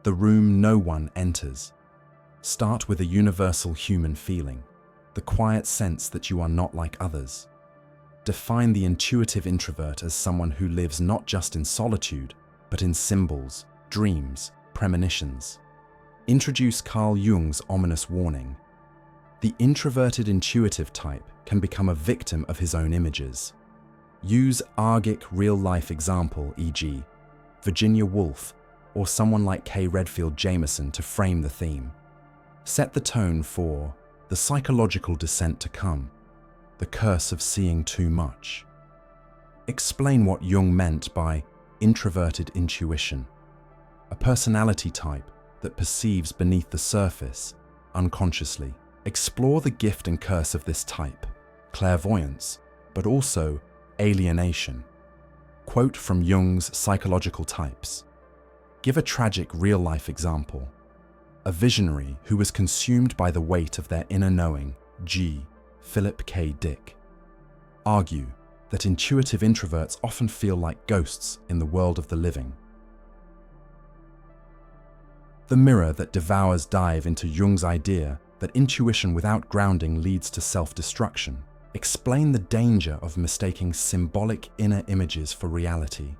the room no one enters. Start with a universal human feeling, the quiet sense that you are not like others. Define the intuitive introvert as someone who lives not just in solitude, but in symbols, dreams, premonitions. Introduce Carl Jung's ominous warning. The introverted intuitive type can become a victim of his own images. Use archaic real-life example, e.g., Virginia Woolf or someone like K. Redfield Jameson to frame the theme. Set the tone for the psychological descent to come, the curse of seeing too much. Explain what Jung meant by introverted intuition, a personality type that perceives beneath the surface, unconsciously. Explore the gift and curse of this type, clairvoyance, but also alienation. Quote from Jung's Psychological Types. Give a tragic real-life example. A visionary who was consumed by the weight of their inner knowing, G. Philip K. Dick. Argue that intuitive introverts often feel like ghosts in the world of the living. The mirror that devours dive into Jung's idea that intuition without grounding leads to self-destruction. Explain the danger of mistaking symbolic inner images for reality.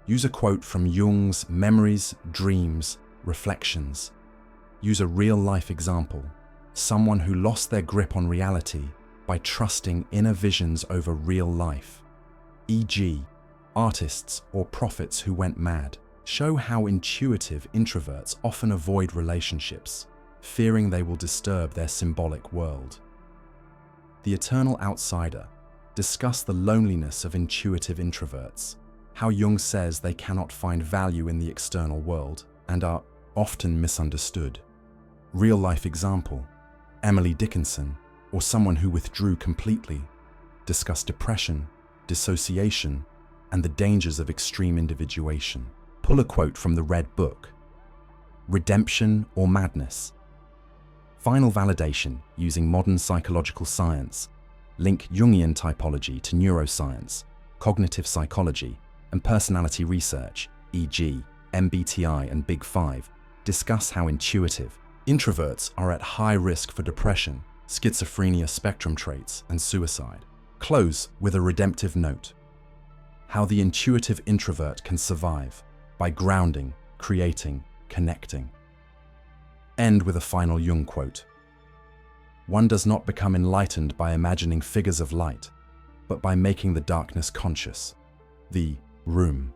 Use a quote from Jung's Memories, Dreams, Reflections. Use a real-life example, someone who lost their grip on reality by trusting inner visions over real life. E.g., artists or prophets who went mad. Show how intuitive introverts often avoid relationships, fearing they will disturb their symbolic world. The Eternal Outsider. Discuss the loneliness of intuitive introverts, how Jung says they cannot find value in the external world and are often misunderstood. Real-life example, Emily Dickinson, or someone who withdrew completely. Discuss depression, dissociation, and the dangers of extreme individuation. Pull a quote from the Red Book. Redemption or madness? Final validation using modern psychological science. Link Jungian typology to neuroscience, cognitive psychology, and personality research, e.g., MBTI and Big Five. Discuss how intuitive introverts are at high risk for depression, schizophrenia spectrum traits, and suicide. Close with a redemptive note. How the intuitive introvert can survive by grounding, creating, connecting. End with a final Jung quote. One does not become enlightened by imagining figures of light, but by making the darkness conscious. The room.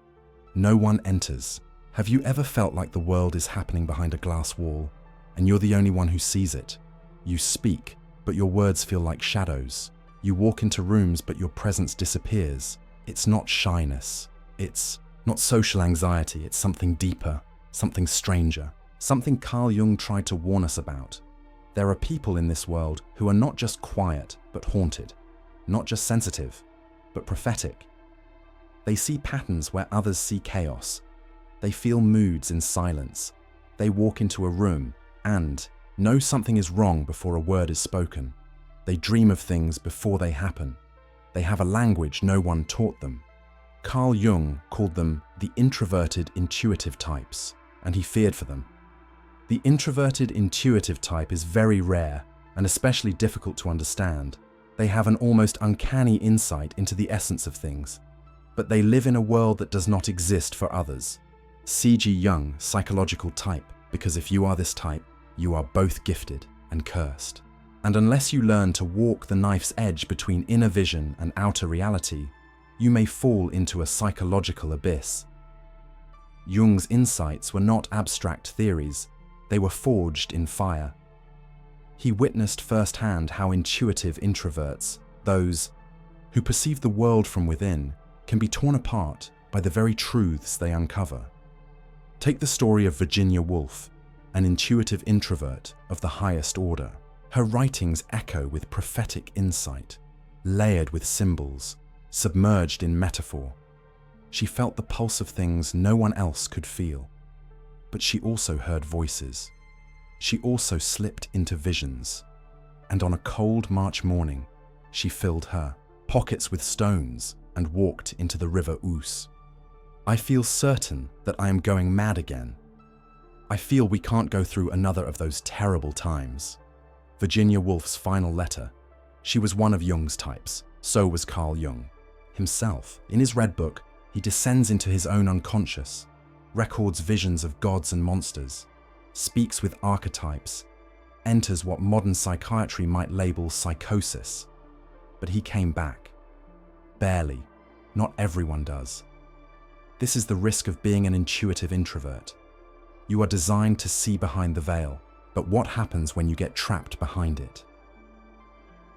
No one enters. Have you ever felt like the world is happening behind a glass wall, and you're the only one who sees it? You speak, but your words feel like shadows. You walk into rooms, but your presence disappears. It's not shyness. It's not social anxiety. It's something deeper, something stranger. Something Carl Jung tried to warn us about. There are people in this world who are not just quiet, but haunted. Not just sensitive, but prophetic. They see patterns where others see chaos. They feel moods in silence. They walk into a room and know something is wrong before a word is spoken. They dream of things before they happen. They have a language no one taught them. Carl Jung called them the introverted intuitive types, and he feared for them. The introverted intuitive type is very rare and especially difficult to understand. They have an almost uncanny insight into the essence of things, but they live in a world that does not exist for others. C.G. Jung, psychological type, because if you are this type, you are both gifted and cursed. And unless you learn to walk the knife's edge between inner vision and outer reality, you may fall into a psychological abyss. Jung's insights were not abstract theories. They were forged in fire. He witnessed firsthand how intuitive introverts, those who perceive the world from within, can be torn apart by the very truths they uncover. Take the story of Virginia Woolf, an intuitive introvert of the highest order. Her writings echo with prophetic insight, layered with symbols, submerged in metaphor. She felt the pulse of things no one else could feel. But she also heard voices. She also slipped into visions. And on a cold March morning, she filled her pockets with stones and walked into the river Ouse. I feel certain that I am going mad again. I feel we can't go through another of those terrible times. Virginia Woolf's final letter. She was one of Jung's types. So was Carl Jung. Himself, in his Red Book, he descends into his own unconscious, records visions of gods and monsters, speaks with archetypes, enters what modern psychiatry might label psychosis. But he came back. Barely. Not everyone does. This is the risk of being an intuitive introvert. You are designed to see behind the veil, but what happens when you get trapped behind it?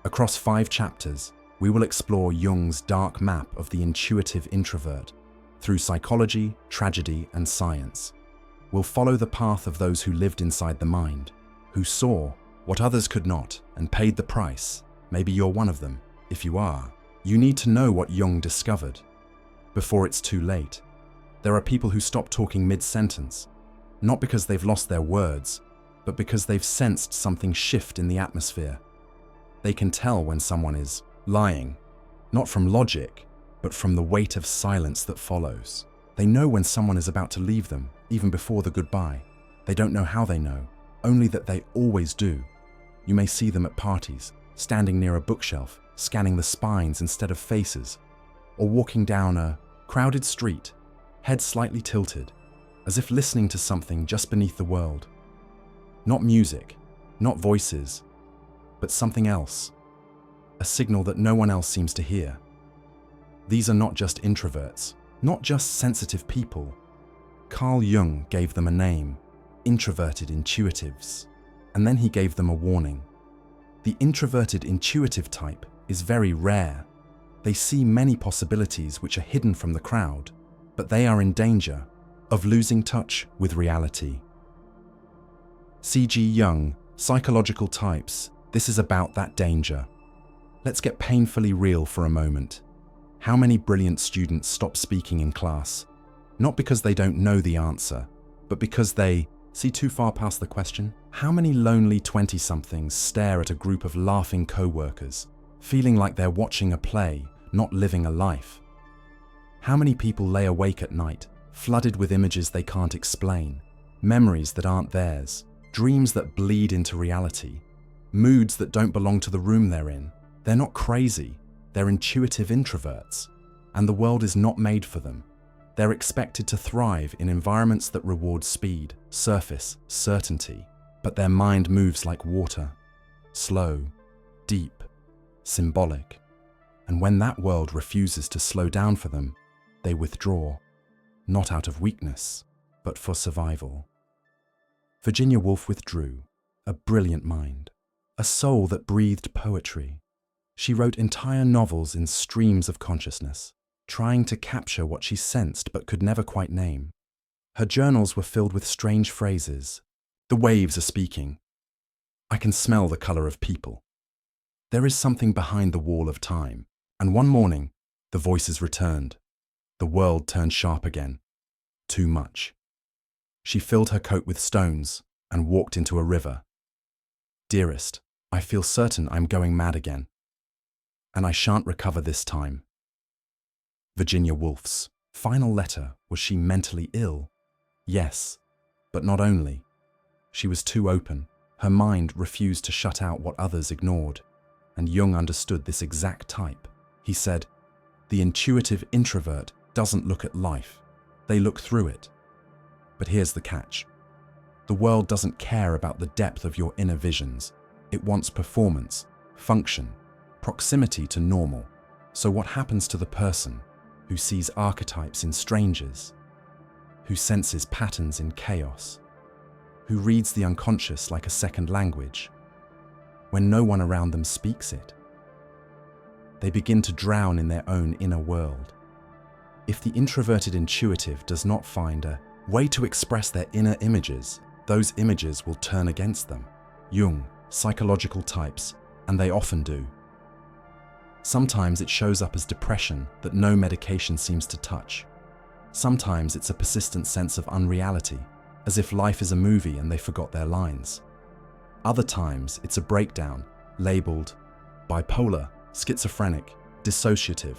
Across 5 chapters, we will explore Jung's dark map of the intuitive introvert through psychology, tragedy, and science. We'll follow the path of those who lived inside the mind, who saw what others could not and paid the price. Maybe you're one of them. If you are, you need to know what Jung discovered before it's too late. There are people who stop talking mid-sentence, not because they've lost their words, but because they've sensed something shift in the atmosphere. They can tell when someone is lying, not from logic, but from the weight of silence that follows. They know when someone is about to leave them, even before the goodbye. They don't know how they know, only that they always do. You may see them at parties, standing near a bookshelf, scanning the spines instead of faces, or walking down a crowded street, head slightly tilted, as if listening to something just beneath the world. Not music, not voices, but something else, a signal that no one else seems to hear. These are not just introverts, not just sensitive people. Carl Jung gave them a name, introverted intuitives, and then he gave them a warning. The introverted intuitive type is very rare. They see many possibilities which are hidden from the crowd, but they are in danger of losing touch with reality. C.G. Jung, Psychological Types. This is about that danger. Let's get painfully real for a moment. How many brilliant students stop speaking in class, not because they don't know the answer, but because they see too far past the question? How many lonely 20-somethings stare at a group of laughing co-workers, feeling like they're watching a play, not living a life? How many people lay awake at night, flooded with images they can't explain, memories that aren't theirs, dreams that bleed into reality, moods that don't belong to the room they're in? They're not crazy, they're intuitive introverts, and the world is not made for them. They're expected to thrive in environments that reward speed, surface, certainty, but their mind moves like water, slow, deep, symbolic. And when that world refuses to slow down for them, they withdraw, not out of weakness, but for survival. Virginia Woolf withdrew, a brilliant mind, a soul that breathed poetry. She wrote entire novels in streams of consciousness, trying to capture what she sensed but could never quite name. Her journals were filled with strange phrases. The waves are speaking. I can smell the color of people. There is something behind the wall of time. And one morning, the voices returned. The world turned sharp again. Too much. She filled her coat with stones and walked into a river. Dearest, I feel certain I'm going mad again. And I shan't recover this time. Virginia Woolf's final letter. Was she mentally ill? Yes, but not only. She was too open. Her mind refused to shut out what others ignored. And Jung understood this exact type. He said, the intuitive introvert doesn't look at life. They look through it. But here's the catch. The world doesn't care about the depth of your inner visions. It wants performance, function, proximity to normal. So what happens to the person who sees archetypes in strangers, who senses patterns in chaos, who reads the unconscious like a second language, when no one around them speaks it? They begin to drown in their own inner world. If the introverted intuitive does not find a way to express their inner images, those images will turn against them. Jung, Psychological Types, and they often do. Sometimes it shows up as depression that no medication seems to touch. Sometimes it's a persistent sense of unreality, as if life is a movie and they forgot their lines. Other times it's a breakdown, labeled bipolar, schizophrenic, dissociative,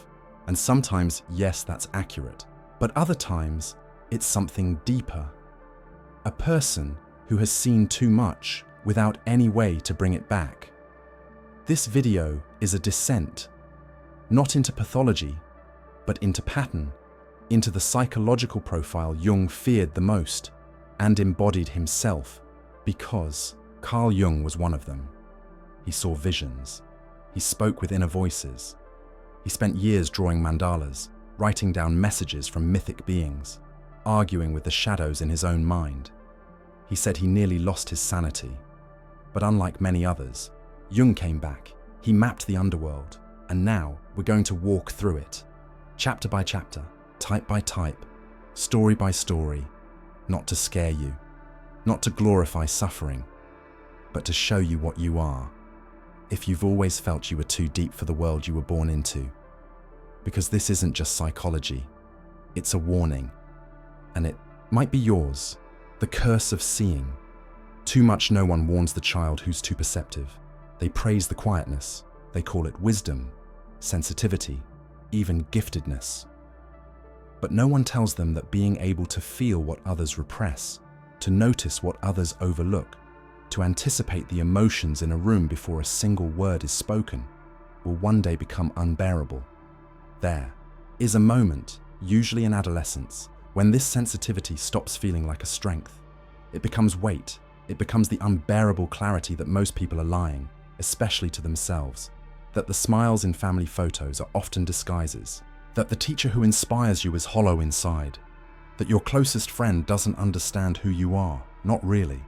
and sometimes, yes, that's accurate. But other times, it's something deeper. a person who has seen too much without any way to bring it back. This video is a descent, not into pathology, but into pattern, into the psychological profile Jung feared the most and embodied himself, because Carl Jung was one of them. He saw visions. He spoke with inner voices. He spent years drawing mandalas, writing down messages from mythic beings, arguing with the shadows in his own mind. He said he nearly lost his sanity. But unlike many others, Jung came back. He mapped the underworld, and now we're going to walk through it, chapter by chapter, type by type, story by story, not to scare you, not to glorify suffering, but to show you what you are, if you've always felt you were too deep for the world you were born into. Because this isn't just psychology, it's a warning, and it might be yours, the curse of seeing. Too much no one warns the child who's too perceptive. They praise the quietness, they call it wisdom, sensitivity, even giftedness. But no one tells them that being able to feel what others repress, to notice what others overlook, to anticipate the emotions in a room before a single word is spoken, will one day become unbearable. There is a moment, usually in adolescence, when this sensitivity stops feeling like a strength. It becomes weight. It becomes the unbearable clarity that most people are lying, especially to themselves, that the smiles in family photos are often disguises, that the teacher who inspires you is hollow inside, that your closest friend doesn't understand who you are, not really.